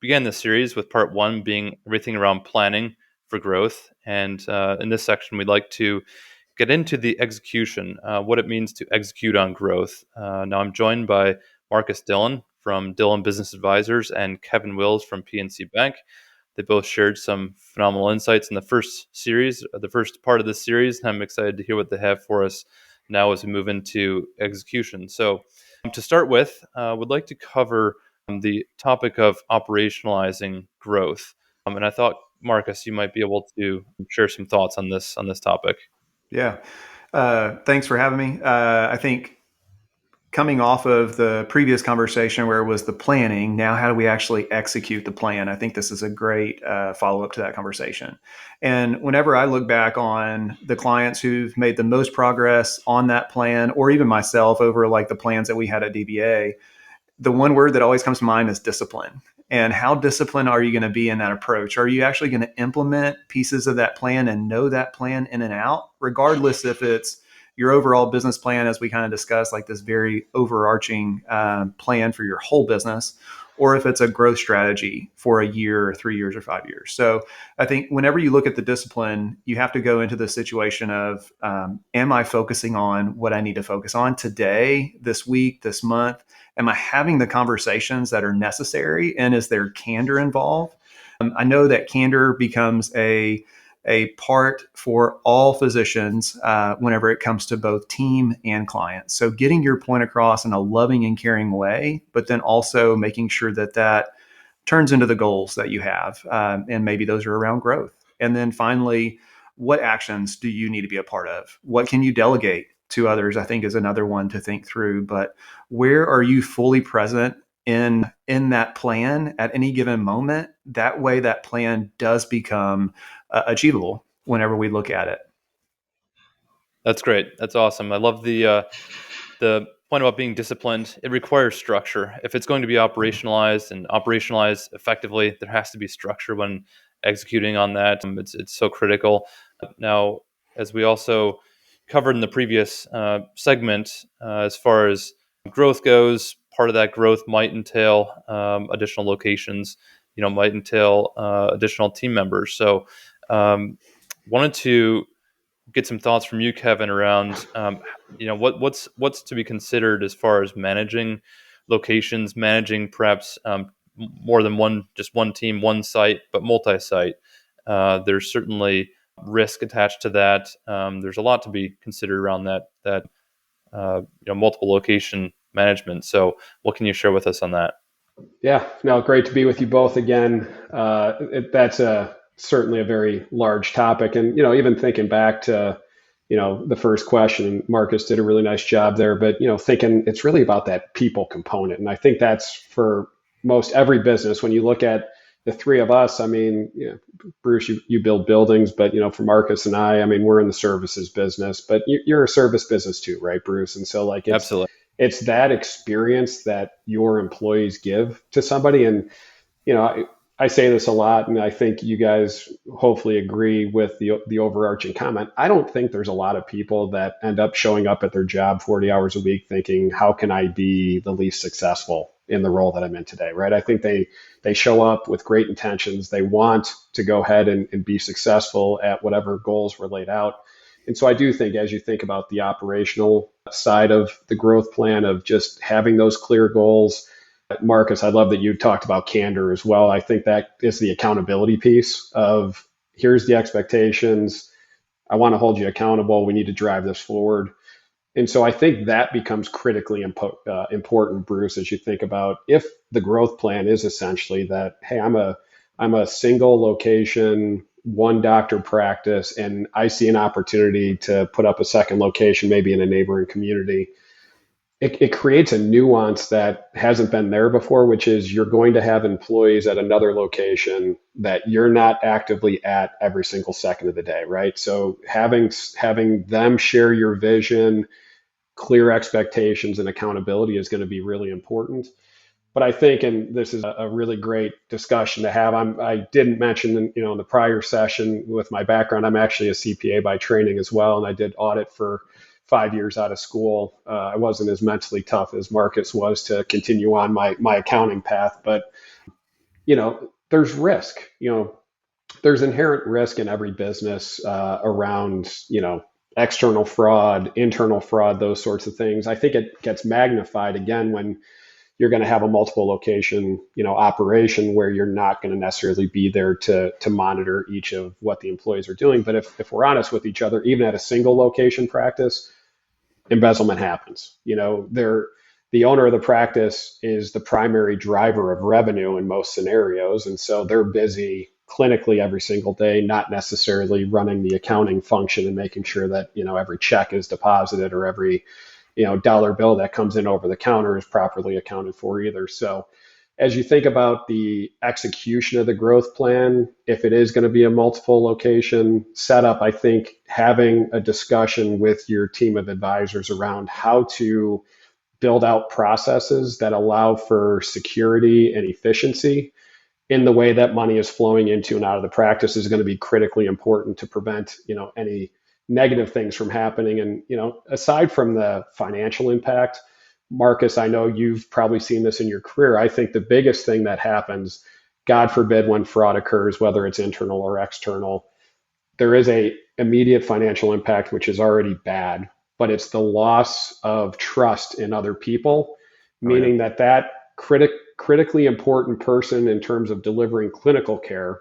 began this series with part one being everything around planning for growth. And in this section, we'd like to get into the execution, what it means to execute on growth. Now, I'm joined by Marcus Dillon from Dillon Business Advisors and Kevin Wills from PNC Bank. They both shared some phenomenal insights in the first series, the first part of this series, and I'm excited to hear what they have for us now as we move into execution. So, to start with, would like to cover the topic of operationalizing growth. And I thought, Marcus, you might be able to share some thoughts on this topic. Yeah. Thanks for having me. I think coming off of the previous conversation where it was the planning, now how do we actually execute the plan? I think this is a great follow-up to that conversation. And whenever I look back on the clients who've made the most progress on that plan, or even myself over like the plans that we had at DBA, the one word that always comes to mind is discipline. And how disciplined are you going to be in that approach? Are you actually going to implement pieces of that plan and know that plan in and out, regardless if it's your overall business plan, as we kind of discussed, like this very overarching plan for your whole business, or if it's a growth strategy for a year or 3 years or 5 years. So I think whenever you look at the discipline, you have to go into the situation of, am I focusing on what I need to focus on today, this week, this month? Am I having the conversations that are necessary? And is there candor involved? I know that candor becomes a part for all physicians whenever it comes to both team and clients. So getting your point across in a loving and caring way, but then also making sure that that turns into the goals that you have. And maybe those are around growth. And then finally, what actions do you need to be a part of? What can you delegate to others? I think is another one to think through. But where are you fully present in that plan at any given moment? That way that plan does become achievable whenever we look at it. That's great. That's awesome. I love the point about being disciplined. It requires structure. If it's going to be operationalized and operationalized effectively, there has to be structure when executing on that. It's so critical. Now, as we also covered in the previous segment, as far as growth goes, part of that growth might entail additional locations. Might entail additional team members. So, wanted to get some thoughts from you, Kevin, around what's to be considered as far as managing locations, managing perhaps more than just one team, one site, but multi-site. There's certainly risk attached to that. There's a lot to be considered around that multiple location management. So, what can you share with us on that? Yeah, no, great to be with you both again. That's certainly a very large topic. And, even thinking back to, the first question, Marcus did a really nice job there, but, thinking it's really about that people component. And I think that's for most every business. When you look at the three of us, I mean, Bruce, you build buildings, but, for Marcus and I mean, we're in the services business, but you're a service business too, right, Bruce? And so Absolutely. It's that experience that your employees give to somebody. And, I say this a lot, and I think you guys hopefully agree with the overarching comment. I don't think there's a lot of people that end up showing up at their job 40 hours a week thinking, how can I be the least successful in the role that I'm in today, right? I think they show up with great intentions. They want to go ahead and be successful at whatever goals were laid out. And so I do think as you think about the operational side of the growth plan of just having those clear goals, Marcus, I love that you talked about candor as well. I think that is the accountability piece of here's the expectations. I want to hold you accountable. We need to drive this forward. And so I think that becomes critically important, Bruce, as you think about if the growth plan is essentially that, hey, I'm a single location, one doctor practice, and I see an opportunity to put up a second location, maybe in a neighboring community. It creates a nuance that hasn't been there before, which is you're going to have employees at another location that you're not actively at every single second of the day, right? So having them share your vision, clear expectations, and accountability is going to be really important. But I think, and this is a really great discussion to have, I didn't mention, in the prior session with my background, I'm actually a CPA by training as well, and I did audit for 5 years out of school. I wasn't as mentally tough as Marcus was to continue on my accounting path, but there's risk. There's inherent risk in every business around, external fraud, internal fraud, those sorts of things. I think it gets magnified again when you're going to have a multiple location, operation where you're not going to necessarily be there to monitor each of what the employees are doing. But if we're honest with each other, even at a single location practice, embezzlement happens. The owner of the practice is the primary driver of revenue in most scenarios. And so they're busy clinically every single day, not necessarily running the accounting function and making sure that, every check is deposited or every, dollar bill that comes in over the counter is properly accounted for either. So as you think about the execution of the growth plan, if it is going to be a multiple location setup, I think having a discussion with your team of advisors around how to build out processes that allow for security and efficiency in the way that money is flowing into and out of the practice is going to be critically important to prevent, any negative things from happening. And, aside from the financial impact, Marcus, I know you've probably seen this in your career. I think the biggest thing that happens, God forbid, when fraud occurs, whether it's internal or external, there is a immediate financial impact, which is already bad, but it's the loss of trust in other people, meaning that critically important person in terms of delivering clinical care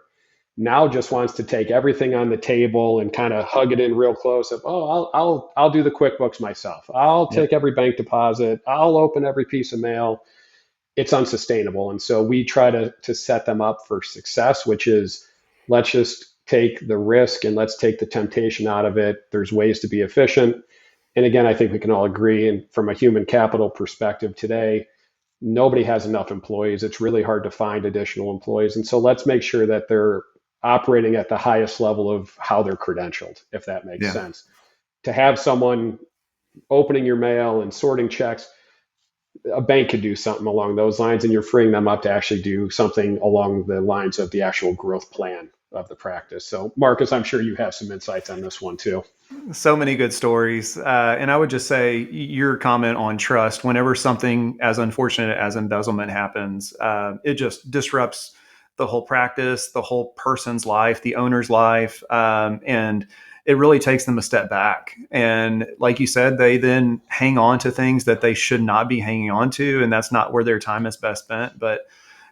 now just wants to take everything on the table and kind of hug it in real close of, oh, I'll do the QuickBooks myself. I'll take every bank deposit. I'll open every piece of mail. It's unsustainable. And so we try to set them up for success, which is let's just take the risk and let's take the temptation out of it. There's ways to be efficient. And again, I think we can all agree, and from a human capital perspective today, nobody has enough employees. It's really hard to find additional employees. And so let's make sure that they're operating at the highest level of how they're credentialed, if that makes sense. To have someone opening your mail and sorting checks, a bank could do something along those lines, and you're freeing them up to actually do something along the lines of the actual growth plan of the practice. So, Marcus, I'm sure you have some insights on this one too. So many good stories. And I would just say your comment on trust, whenever something as unfortunate as embezzlement happens, it just disrupts the whole practice, the whole person's life, the owner's life. And it really takes them a step back. And like you said, they then hang on to things that they should not be hanging on to. And that's not where their time is best spent. But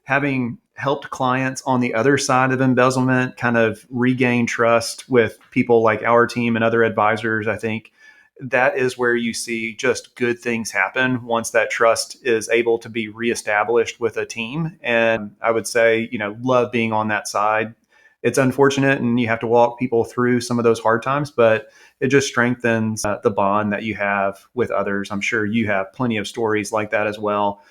having helped clients on the other side of embezzlement kind of regain trust with people like our team and other advisors, I think that is where you see just good things happen once that trust is able to be reestablished with a team. And I would say, love being on that side. It's unfortunate and you have to walk people through some of those hard times, but it just strengthens the bond that you have with others. I'm sure you have plenty of stories like that as well.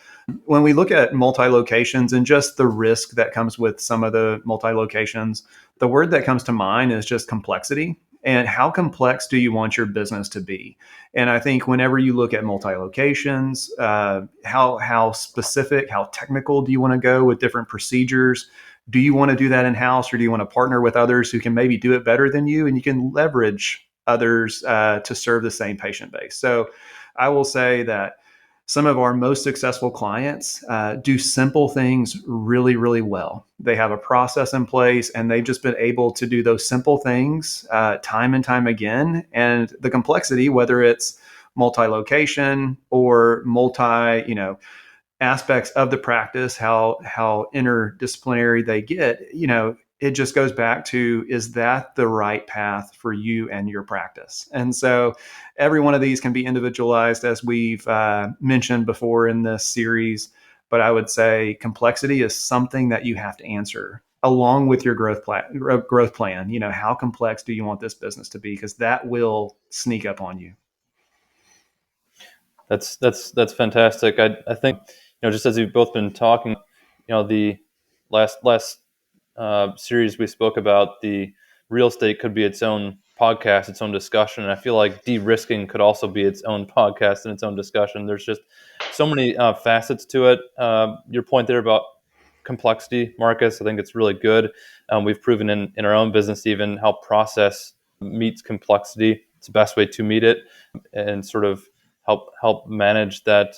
When we look at multi-locations and just the risk that comes with some of the multi-locations, the word that comes to mind is just complexity. And how complex do you want your business to be? And I think whenever you look at multi-locations, how specific, how technical do you want to go with different procedures? Do you want to do that in-house, or do you want to partner with others who can maybe do it better than you, and you can leverage others to serve the same patient base? So I will say that some of our most successful clients do simple things really, really well. They have a process in place, and they've just been able to do those simple things time and time again. And the complexity, whether it's multi-location or aspects of the practice, how interdisciplinary they get, it just goes back to, is that the right path for you and your practice? And so every one of these can be individualized, as we've mentioned before in this series. But I would say complexity is something that you have to answer along with your growth plan. How complex do you want this business to be? Because that will sneak up on you. That's fantastic. I think, just as we've both been talking, the last series we spoke about, the real estate could be its own podcast, its own discussion. And I feel like de-risking could also be its own podcast and its own discussion. There's just so many facets to it. Your point there about complexity, Marcus, I think it's really good. We've proven in our own business even how process meets complexity. It's the best way to meet it, and sort of help manage that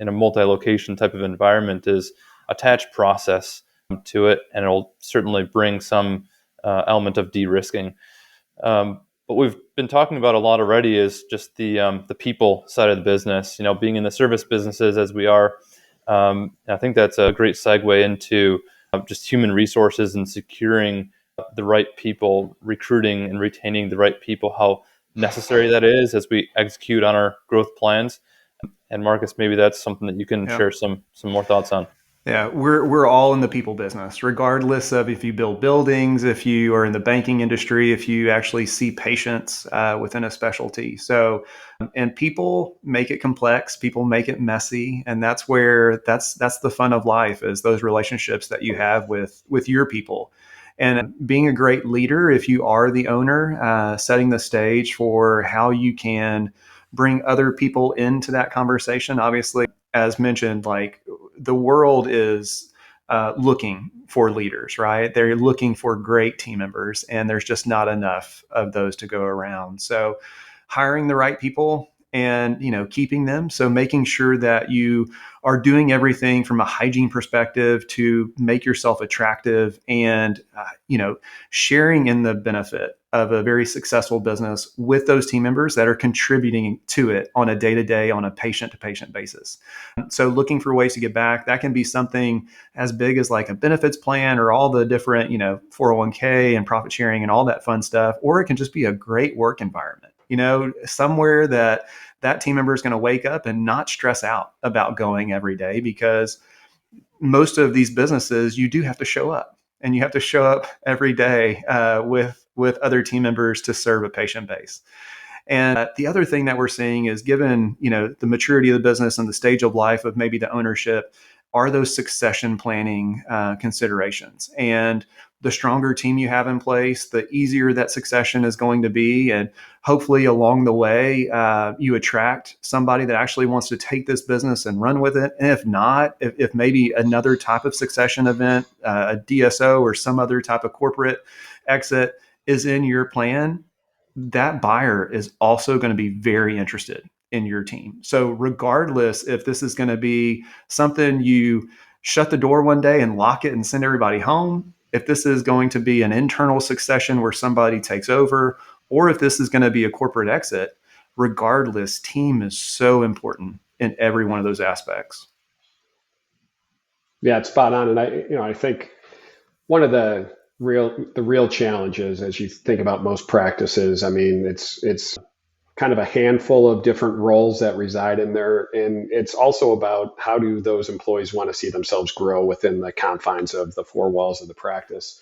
in a multi-location type of environment is attach process to it, and it'll certainly bring some element of de-risking. What we've been talking about a lot already is just the people side of the business. Being in the service businesses as we are, I think that's a great segue into just human resources and securing the right people, recruiting and retaining the right people. How necessary that is as we execute on our growth plans. And Marcus, maybe that's something that you can share some more thoughts on. Yeah, we're all in the people business, regardless of if you build buildings, if you are in the banking industry, if you actually see patients within a specialty. So, and people make it complex, people make it messy, and that's the fun of life, is those relationships that you have with your people. And being a great leader, if you are the owner, setting the stage for how you can bring other people into that conversation. Obviously, as mentioned, like, the world is looking for leaders, right? They're looking for great team members, and there's just not enough of those to go around. So hiring the right people and keeping them, so making sure that you are doing everything from a hygiene perspective to make yourself attractive, and sharing in the benefit of a very successful business with those team members that are contributing to it on a day-to-day, on a patient-to-patient basis. So looking for ways to get back, that can be something as big as like a benefits plan, or all the different 401k and profit sharing and all that fun stuff, or it can just be a great work environment, somewhere that team member is going to wake up and not stress out about going every day, because most of these businesses, you do have to show up, and you have to show up every day with other team members to serve a patient base. And the other thing that we're seeing is, given the maturity of the business and the stage of life of maybe the ownership, are those succession planning considerations. And the stronger team you have in place, the easier that succession is going to be. And hopefully along the way, you attract somebody that actually wants to take this business and run with it. And if not, if maybe another type of succession event, a DSO or some other type of corporate exit is in your plan, that buyer is also going to be very interested in your team. So regardless if this is going to be something you shut the door one day and lock it and send everybody home, if this is going to be an internal succession where somebody takes over, or if this is going to be a corporate exit, regardless, team is so important in every one of those aspects. Yeah, it's spot on. And I think one of the real challenges as you think about most practices, I mean, it's kind of a handful of different roles that reside in there. And it's also about, how do those employees want to see themselves grow within the confines of the four walls of the practice?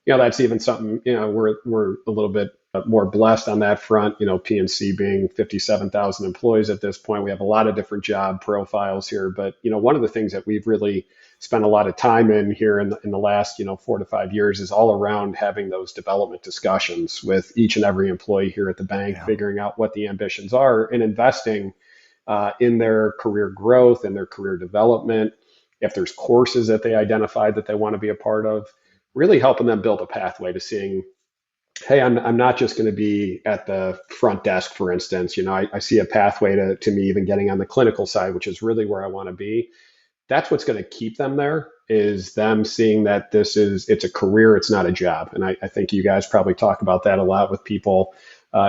That's even something, we're a little bit more blessed on that front. PNC being 57,000 employees at this point, we have a lot of different job profiles here. But, one of the things that we've really spent a lot of time in here in the last, 4 to 5 years is all around having those development discussions with each and every employee here at the bank, figuring out what the ambitions are and investing in their career growth and their career development. If there's courses that they identified that they want to be a part of, really helping them build a pathway to seeing, hey, I'm not just going to be at the front desk, for instance. I see a pathway to me even getting on the clinical side, which is really where I want to be. That's what's going to keep them there, is them seeing that it's a career, it's not a job. And I think you guys probably talk about that a lot with people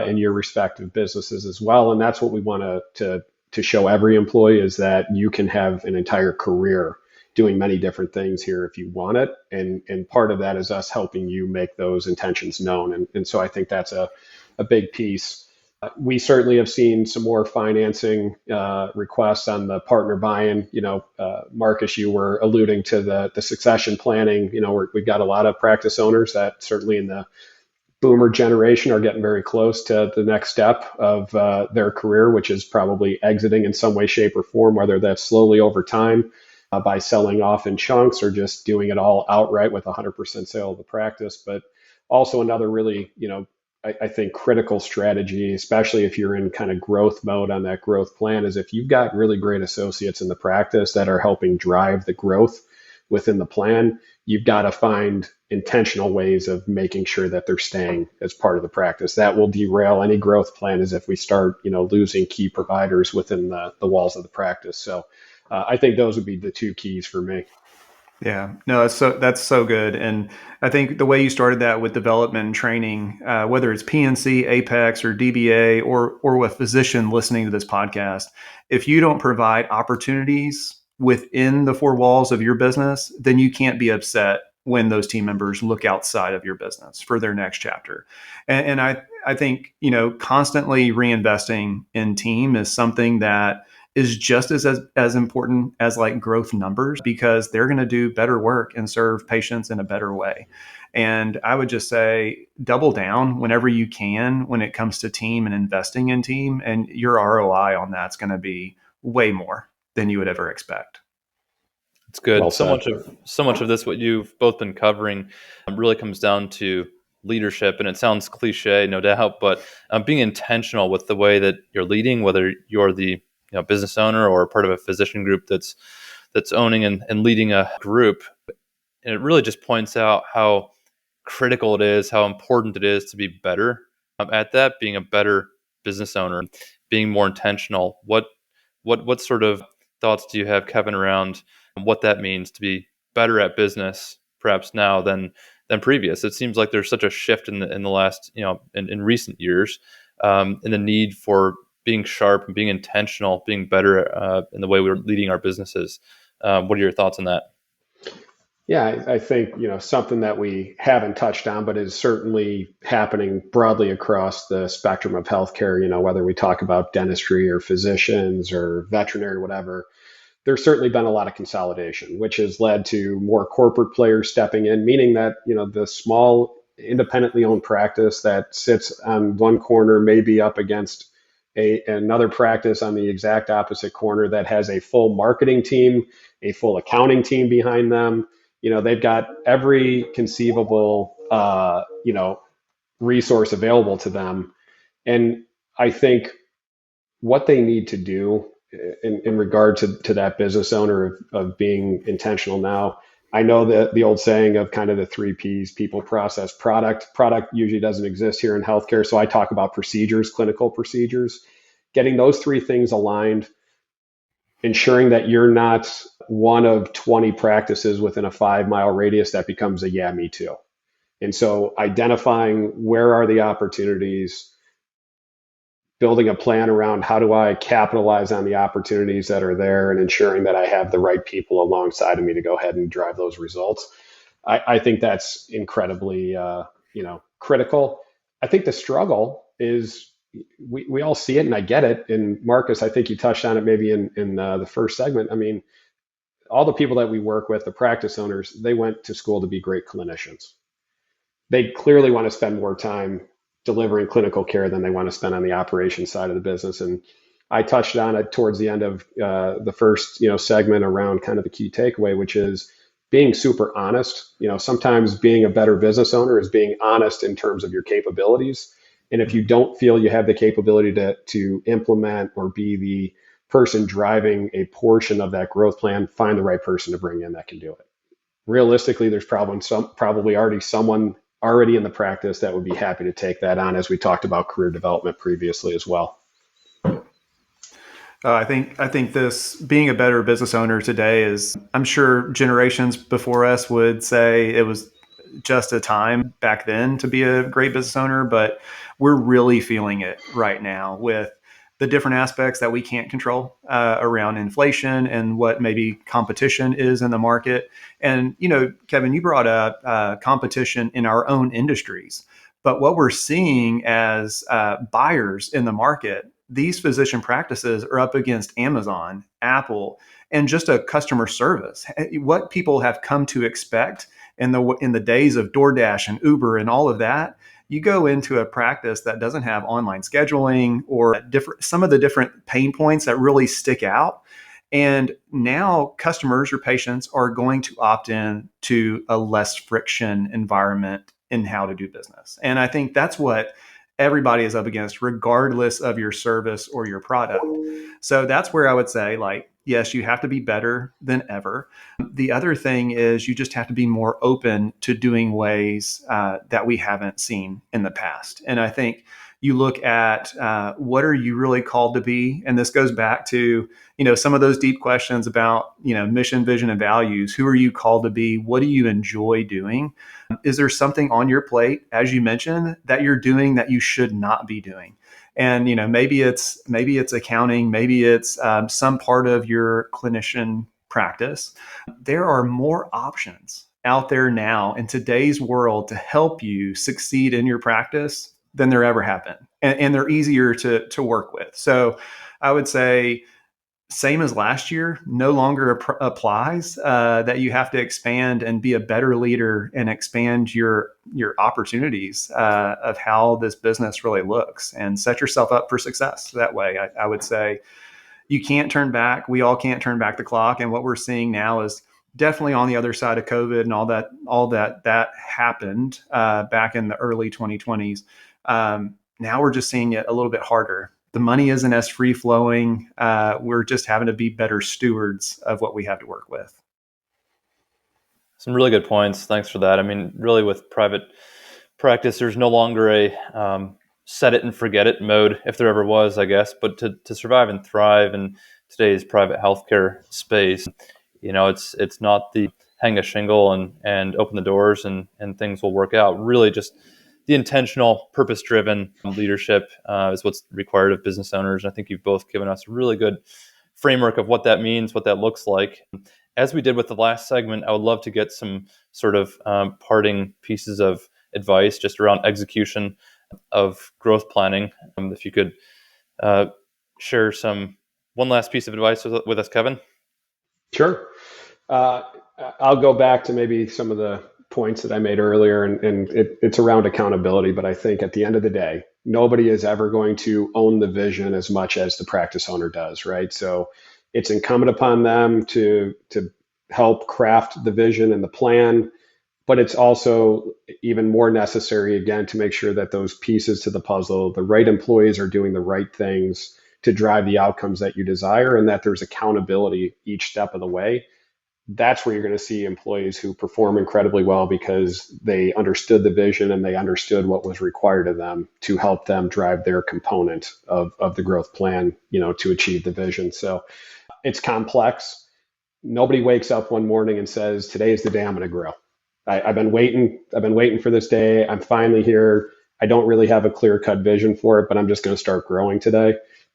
in your respective businesses as well. And that's what we want to show every employee, is that you can have an entire career doing many different things here if you want it. And part of that is us helping you make those intentions known. And so I think that's a big piece. We certainly have seen some more financing requests on the partner buy-in. Marcus, you were alluding to the succession planning. We've got a lot of practice owners that certainly in the boomer generation are getting very close to the next step of their career, which is probably exiting in some way, shape, or form, whether that's slowly over time by selling off in chunks, or just doing it all outright with 100% sale of the practice. But also another really, I think critical strategy, especially if you're in kind of growth mode on that growth plan, is if you've got really great associates in the practice that are helping drive the growth within the plan, you've got to find intentional ways of making sure that they're staying as part of the practice. That will derail any growth plan, as if we start, losing key providers within the walls of the practice. So I think those would be the two keys for me. Yeah, no, that's so good, and I think the way you started that with development and training, whether it's PNC, Apex, or DBA, or a physician listening to this podcast, if you don't provide opportunities within the four walls of your business, then you can't be upset when those team members look outside of your business for their next chapter. And I think constantly reinvesting in team is something that is just as important as like growth numbers because they're going to do better work and serve patients in a better way. And I would just say double down whenever you can when it comes to team and investing in team, and your ROI on that's going to be way more than you would ever expect. It's good. Well So said. much of this, what you've both been covering, really comes down to leadership, and it sounds cliche, no doubt, but being intentional with the way that you're leading, whether you're the business owner or part of a physician group that's owning and leading a group, and it really just points out how critical it is, how important it is to be better at that, being a better business owner, being more intentional. What sort of thoughts do you have, Kevin, around what that means to be better at business, perhaps now than previous? It seems like there's such a shift in the last, in recent years, in the need for being sharp and being intentional, being better in the way we're leading our businesses. What are your thoughts on that? Yeah, I think, something that we haven't touched on, but is certainly happening broadly across the spectrum of healthcare, whether we talk about dentistry or physicians or veterinary, whatever, there's certainly been a lot of consolidation, which has led to more corporate players stepping in, meaning that, the small independently owned practice that sits on one corner may be up against another practice on the exact opposite corner that has a full marketing team, a full accounting team behind them. They've got every conceivable, resource available to them. And I think what they need to do in regard to that business owner of being intentional now. I know that the old saying of kind of the three P's: people, process, product. Product usually doesn't exist here in healthcare. So I talk about procedures, clinical procedures, getting those three things aligned, ensuring that you're not one of 20 practices within a 5 mile radius that becomes a yeah, me too. And so identifying where are the opportunities, building a plan around how do I capitalize on the opportunities that are there, and ensuring that I have the right people alongside of me to go ahead and drive those results. I think that's incredibly, critical. I think the struggle is we all see it, and I get it. And Marcus, I think you touched on it maybe in the first segment. I mean, all the people that we work with, the practice owners, they went to school to be great clinicians. They clearly want to spend more time delivering clinical care than they want to spend on the operations side of the business. And I touched on it towards the end of the first segment around kind of the key takeaway, which is being super honest. Sometimes being a better business owner is being honest in terms of your capabilities. And if you don't feel you have the capability to implement or be the person driving a portion of that growth plan, find the right person to bring in that can do it. Realistically, there's probably already someone already in the practice that would be happy to take that on, as we talked about career development previously as well. I think this being a better business owner today is, I'm sure generations before us would say it was just a time back then to be a great business owner, but we're really feeling it right now with the different aspects that we can't control around inflation and what maybe competition is in the market. And, Kevin, you brought up competition in our own industries. But what we're seeing as buyers in the market, these physician practices are up against Amazon, Apple, and just a customer service. What people have come to expect in the days of DoorDash and Uber and all of that, you go into a practice that doesn't have online scheduling or some of the different pain points that really stick out. And now customers or patients are going to opt in to a less friction environment in how to do business. And I think that's what everybody is up against, regardless of your service or your product. So that's where I would say, like, yes, you have to be better than ever. The other thing is you just have to be more open to doing ways that we haven't seen in the past. And I think You look at what are you really called to be? And this goes back to, some of those deep questions about, mission, vision, and values. Who are you called to be? What do you enjoy doing? Is there something on your plate, as you mentioned, that you're doing that you should not be doing? And maybe it's accounting, maybe it's some part of your clinician practice. There are more options out there now in today's world to help you succeed in your practice than there ever have been, and they're easier to work with. So I would say, same as last year, no longer applies, that you have to expand and be a better leader and expand your opportunities of how this business really looks, and set yourself up for success that way. I would say you can't turn back. We all can't turn back the clock. And what we're seeing now is definitely on the other side of COVID and all that happened back in the early 2020s. Now we're just seeing it a little bit harder. The money isn't as free flowing. We're just having to be better stewards of what we have to work with. Some really good points. Thanks for that. I mean, really, with private practice, there's no longer a set it and forget it mode, if there ever was, I guess. But to survive and thrive in today's private healthcare space, it's not the hang a shingle and open the doors and things will work out. Really, just the intentional, purpose-driven leadership is what's required of business owners. And I think you've both given us a really good framework of what that means, what that looks like. As we did with the last segment, I would love to get some sort of parting pieces of advice just around execution of growth planning. If you could share one last piece of advice with us, Kevin. Sure. I'll go back to maybe some of the points that I made earlier, and it's around accountability. But I think at the end of the day, nobody is ever going to own the vision as much as the practice owner does, right? So it's incumbent upon them to help craft the vision and the plan, but it's also even more necessary, again, to make sure that those pieces to the puzzle, the right employees are doing the right things to drive the outcomes that you desire, and that there's accountability each step of the way. That's where you're going to see employees who perform incredibly well because they understood the vision and they understood what was required of them to help them drive their component of the growth plan, to achieve the vision. So it's complex. Nobody wakes up one morning and says, today is the day I'm going to grow. I've been waiting for this day. I'm finally here. I don't really have a clear-cut vision for it, but I'm just going to start growing today.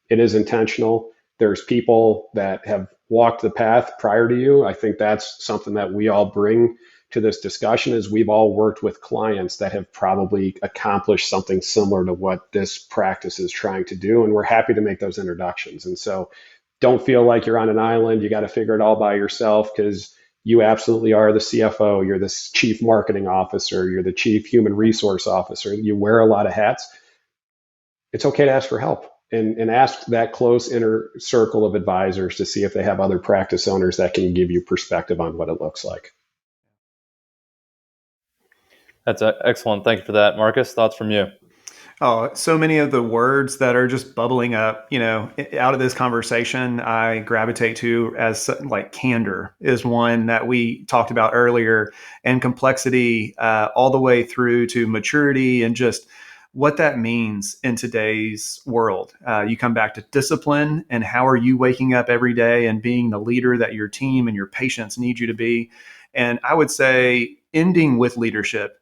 It is intentional. There's people that have walked the path prior to you. I think that's something that we all bring to this discussion, is we've all worked with clients that have probably accomplished something similar to what this practice is trying to do. And we're happy to make those introductions. And so don't feel like you're on an island. You got to figure it all by yourself, because you absolutely are the CFO. You're the chief marketing officer. You're the chief human resource officer. You wear a lot of hats. It's okay to ask for help. And ask that close inner circle of advisors to see if they have other practice owners that can give you perspective on what it looks like. That's excellent. Thank you for that. Marcus, thoughts from you? Oh, so many of the words that are just bubbling up, out of this conversation, I gravitate to as like candor is one that we talked about earlier, and complexity all the way through to maturity and just what that means in today's world. You come back to discipline and how are you waking up every day and being the leader that your team and your patients need you to be. And I would say ending with leadership.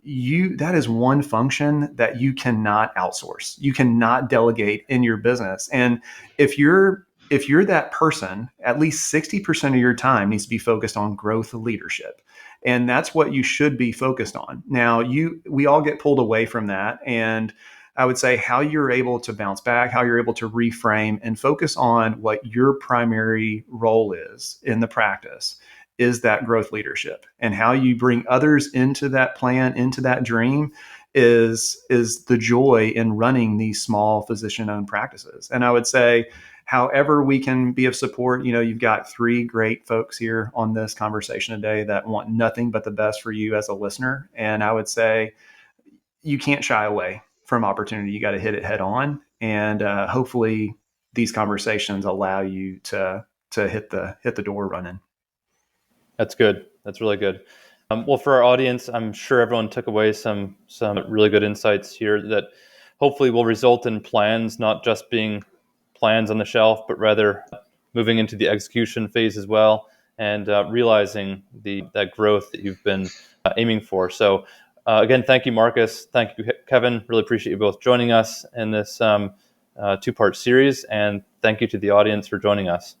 That is one function that you cannot outsource. You cannot delegate in your business. And if you're that person, at least 60% of your time needs to be focused on growth leadership. And that's what you should be focused on. Now, we all get pulled away from that. And I would say how you're able to bounce back, how you're able to reframe and focus on what your primary role is in the practice is that growth leadership, and how you bring others into that plan, into that dream is the joy in running these small physician-owned practices. And I would say, however we can be of support, you've got 3 great folks here on this conversation today that want nothing but the best for you as a listener. And I would say you can't shy away from opportunity. You got to hit it head on. And hopefully these conversations allow you to hit the door running. That's good. That's really good. Well, for our audience, I'm sure everyone took away some really good insights here that hopefully will result in plans not just being plans on the shelf, but rather moving into the execution phase as well, and realizing that growth that you've been aiming for. So again, thank you, Marcus. Thank you, Kevin. Really appreciate you both joining us in this two-part series, and thank you to the audience for joining us.